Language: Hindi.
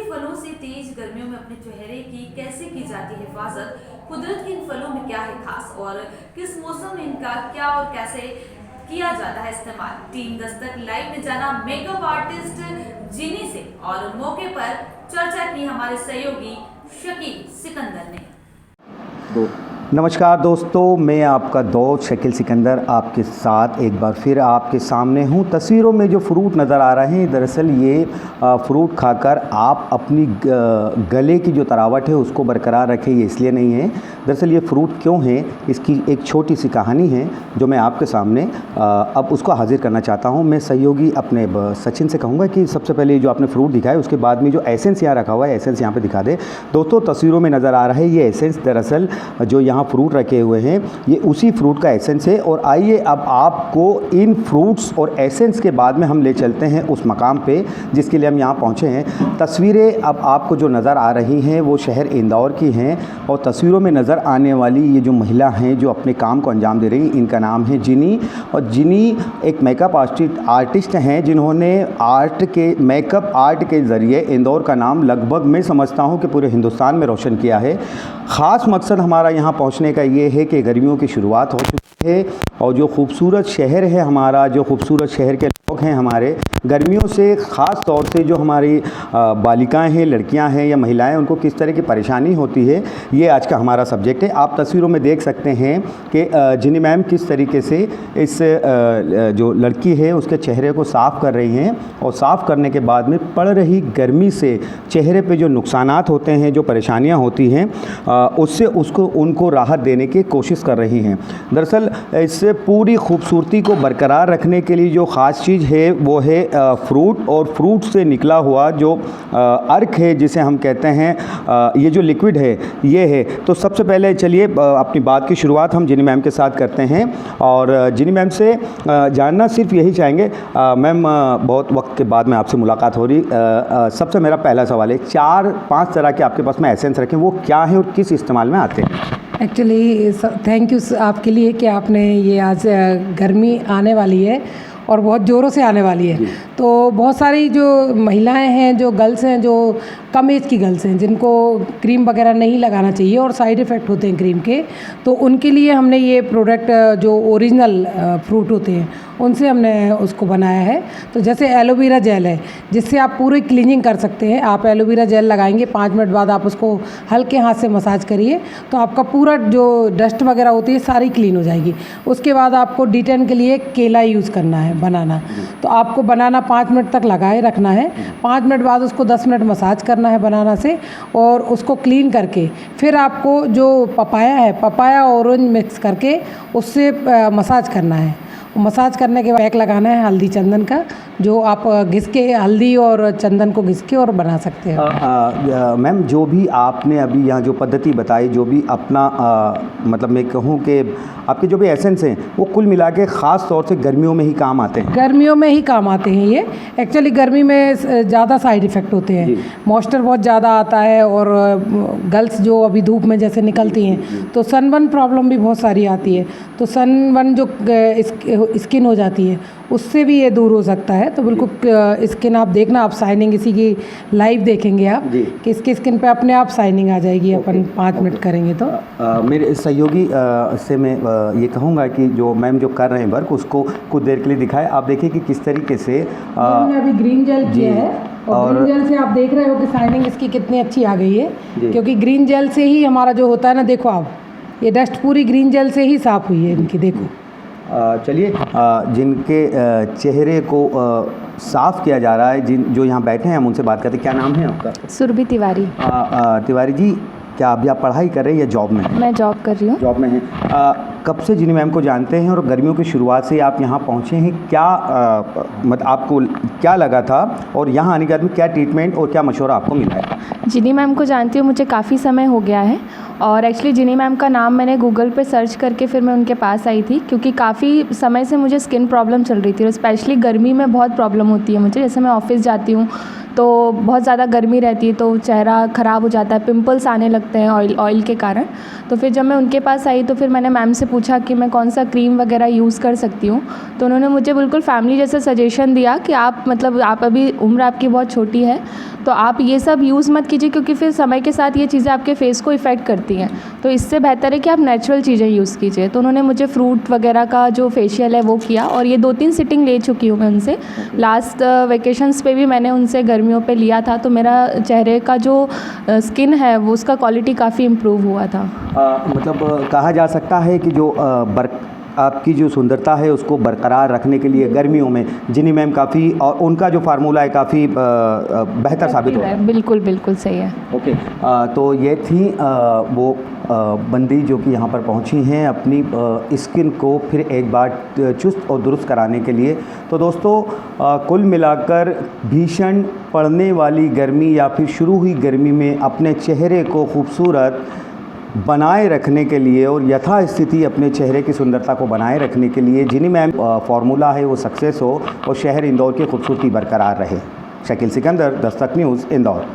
फलों से तेज गर्मियों में अपने चेहरे की कैसे की जाती है हिफाजत, कुदरत के इन फलों में क्या है खास और किस मौसम में इनका क्या और कैसे किया जाता है इस्तेमाल। टीम दस्तक लाइव ने जाना मेकअप आर्टिस्ट जिनी से और मौके पर चर्चा की हमारे सहयोगी शकील सिकंदर ने। नमस्कार दोस्तों, मैं आपका दोस्त शकील सिकंदर आपके साथ एक बार फिर आपके सामने हूँ। तस्वीरों में जो फ्रूट नज़र आ रहे हैं, दरअसल ये फ्रूट खाकर आप अपनी गले की जो तरावट है उसको बरकरार रखें, ये इसलिए नहीं है। दरअसल ये फ्रूट क्यों है, इसकी एक छोटी सी कहानी है जो मैं आपके सामने अब उसको हाजिर करना चाहता हूँ। मैं सहयोगी अपने सचिन से कहूँगा कि सबसे पहले जो आपने फ्रूट दिखाया उसके बाद में जो एसेंस यहाँ रखा हुआ है, एसेंस यहाँ पर दिखा दे। दोस्तों तस्वीरों में नज़र आ रहा है ये एसेंस, दरअसल जो यहाँ फ्रूट रखे हुए हैं ये उसी फ्रूट का एसेंस है। और आइए अब आपको इन फ्रूट्स और एसेंस के बाद में हम ले चलते हैं उस मकाम पे जिसके लिए हम यहाँ पहुँचे हैं। तस्वीरें अब आपको जो नज़र आ रही हैं वो शहर इंदौर की हैं और तस्वीरों में नज़र आने वाली ये जो महिला हैं जो अपने काम को अंजाम दे रही, इनका नाम है जिनी। और जिनी एक मेकअप आर्टिस्ट हैं जिन्होंने मेकअप आर्ट के ज़रिए इंदौर का नाम लगभग मैं समझता हूँ कि पूरे हिंदुस्तान में रोशन किया है। ख़ास मकसद हमारा यहाँ पहुँचने का ये है कि गर्मियों की शुरुआत हो चुकी है और जो खूबसूरत शहर है हमारा, जो खूबसूरत शहर के लोग हैं हमारे, गर्मियों से ख़ास तौर से जो हमारी बालिकाएं हैं, लड़कियां हैं या महिलाएं, उनको किस तरह की परेशानी होती है, ये आज का हमारा सब्जेक्ट है। आप तस्वीरों में देख सकते हैं कि जिनी मैम किस तरीके से इस जो लड़की है उसके चेहरे को साफ़ कर रही हैं और साफ़ करने के बाद में पड़ रही गर्मी से चेहरे पे जो नुकसानात होते हैं, जो परेशानियाँ होती हैं, उससे उनको राहत देने की कोशिश कर रही हैं। दरअसल इससे पूरी खूबसूरती को बरकरार रखने के लिए जो ख़ास चीज़ है वो है फ्रूट, और फ्रूट से निकला हुआ जो अर्क है जिसे हम कहते हैं, ये जो लिक्विड है ये है। तो सबसे पहले चलिए अपनी बात की शुरुआत हम जिनी मैम के साथ करते हैं और जिनी मैम से जानना सिर्फ यही चाहेंगे। मैम बहुत वक्त के बाद में आपसे मुलाकात हो रही, सबसे मेरा पहला सवाल है, 4-5 तरह के आपके पास में एसेंस रखें, वो क्या है और किस इस्तेमाल में आते हैं? एक्चुअली थैंक यू आपके लिए कि आपने ये आज गर्मी आने वाली है और बहुत ज़ोरों से आने वाली है, तो बहुत सारी जो महिलाएं हैं, जो गर्ल्स हैं, जो कम एज की गर्ल्स हैं जिनको क्रीम वगैरह नहीं लगाना चाहिए और साइड इफ़ेक्ट होते हैं क्रीम के, तो उनके लिए हमने ये प्रोडक्ट जो ओरिजिनल फ्रूट होते हैं उनसे हमने उसको बनाया है। तो जैसे एलोवेरा जेल है जिससे आप पूरी क्लीनिंग कर सकते हैं। आप एलोवेरा जेल लगाएंगे, 5 मिनट बाद आप उसको हल्के हाथ से मसाज करिए तो आपका पूरा जो डस्ट वगैरह होती है सारी क्लीन हो जाएगी। उसके बाद आपको D10 के लिए केला यूज़ करना है, बनाना। तो आपको बनाना 5 मिनट तक लगाए रखना है, 5 मिनट बाद उसको 10 मिनट मसाज करना है बनाना से, और उसको क्लीन करके फिर आपको जो पपाया है, पपाया और ऑरेंज मिक्स करके उससे मसाज करना है। मसाज करने के बाद पैक लगाना है हल्दी चंदन का, जो आप घिस के हल्दी और चंदन को घिस के और बना सकते हैं। मैम जो भी आपने अभी यहाँ जो पद्धति बताई, जो भी अपना मतलब मैं कहूँ कि आपके जो भी एसेंस हैं वो कुल मिला के ख़ास तौर से गर्मियों में ही काम आते हैं। गर्मियों में ही काम आते हैं ये। एक्चुअली गर्मी में ज़्यादा साइड इफ़ेक्ट होते हैं, मॉइस्चर बहुत ज़्यादा आता है और गर्ल्स जो अभी धूप में जैसे निकलती हैं तो सनबर्न प्रॉब्लम भी बहुत सारी आती है, तो सनबर्न जो स्किन हो जाती है उससे भी ये दूर हो सकता है। तो बिल्कुल स्किन आप देखना, आप शाइनिंग इसी की लाइव देखेंगे आप कि इसकी स्किन पे अपने आप शाइनिंग आ जाएगी अपन 5 मिनट करेंगे तो। मेरे सहयोगी से मैं ये कहूँगा कि जो मैम जो कर रहे हैं वर्क उसको कुछ देर के लिए दिखाएं। आप देखिए कि किस तरीके से हमने अभी ग्रीन जेल किया है और ग्रीन जेल से आप देख रहे हो कि शाइनिंग इसकी कितनी अच्छी आ गई है, क्योंकि ग्रीन जेल से ही हमारा जो होता है ना, देखो आप ये डस्ट पूरी ग्रीन जेल से ही साफ़ हुई है इनकी, देखो। चलिए जिनके चेहरे को साफ़ किया जा रहा है, जो यहाँ बैठे हैं हम उनसे बात करते हैं। क्या नाम है आपका? सुरभि तिवारी। तिवारी जी, क्या अभी आप पढ़ाई कर रहे हैं या जॉब में हैं? मैं जॉब कर रही हूँ। जॉब में हैं। कब से जिनी मैम को जानते हैं और गर्मियों की शुरुआत से आप यहाँ पहुँचे हैं, क्या मतलब आपको क्या लगा था और यहाँ आने के बाद में क्या ट्रीटमेंट और क्या मशवरा आपको मिला है? जिनी मैम को जानती हूँ मुझे काफ़ी समय हो गया है और एक्चुअली जिनी मैम का नाम मैंने गूगल पे सर्च करके फिर मैं उनके पास आई थी, क्योंकि काफ़ी समय से मुझे स्किन प्रॉब्लम चल रही थी और स्पेशली गर्मी में बहुत प्रॉब्लम होती है मुझे। जैसे मैं ऑफिस जाती हूँ तो बहुत ज़्यादा गर्मी रहती है तो चेहरा ख़राब हो जाता है, पिंपल्स आने लगते हैं ऑयल के कारण। तो फिर जब मैं उनके पास आई तो फिर मैंने मैम से पूछा कि मैं कौन सा क्रीम वगैरह यूज़ कर सकती हूँ। तो उन्होंने मुझे बिल्कुल फैमिली जैसा सजेशन दिया कि आप अभी उम्र आपकी बहुत छोटी है तो आप ये सब यूज़ मत कीजिए, क्योंकि फिर समय के साथ ये चीज़ें आपके फेस को इफ़ेक्ट करती हैं। तो इससे बेहतर है कि आप नेचुरल चीज़ें यूज़ कीजिए। तो उन्होंने मुझे फ्रूट वगैरह का जो फेशियल है वो किया, और ये 2-3 सिटिंग ले चुकी हूँ मैं उनसे। लास्ट वेकेशंस पे भी मैंने उनसे गर्मियों पे लिया था, तो मेरा चेहरे का जो स्किन है वो उसका क्वालिटी काफ़ी इम्प्रूव हुआ था। मतलब कहा जा सकता है कि जो आपकी जो सुंदरता है उसको बरकरार रखने के लिए गर्मियों में जिनी मैम काफ़ी, और उनका जो फार्मूला है काफ़ी बेहतर साबित हुआ है। बिल्कुल बिल्कुल सही है। ओके, तो ये थी वो बंदी जो कि यहाँ पर पहुँची हैं अपनी स्किन को फिर एक बार चुस्त और दुरुस्त कराने के लिए। तो दोस्तों, कुल मिलाकर भीषण पड़ने वाली गर्मी या फिर शुरू हुई गर्मी में अपने चेहरे को खूबसूरत बनाए रखने के लिए और यथास्थिति अपने चेहरे की सुंदरता को बनाए रखने के लिए जिनी मैम फार्मूला है वो सक्सेस हो और शहर इंदौर की खूबसूरती बरकरार रहे। शकील सिकंदर, दस्तक न्यूज़, इंदौर।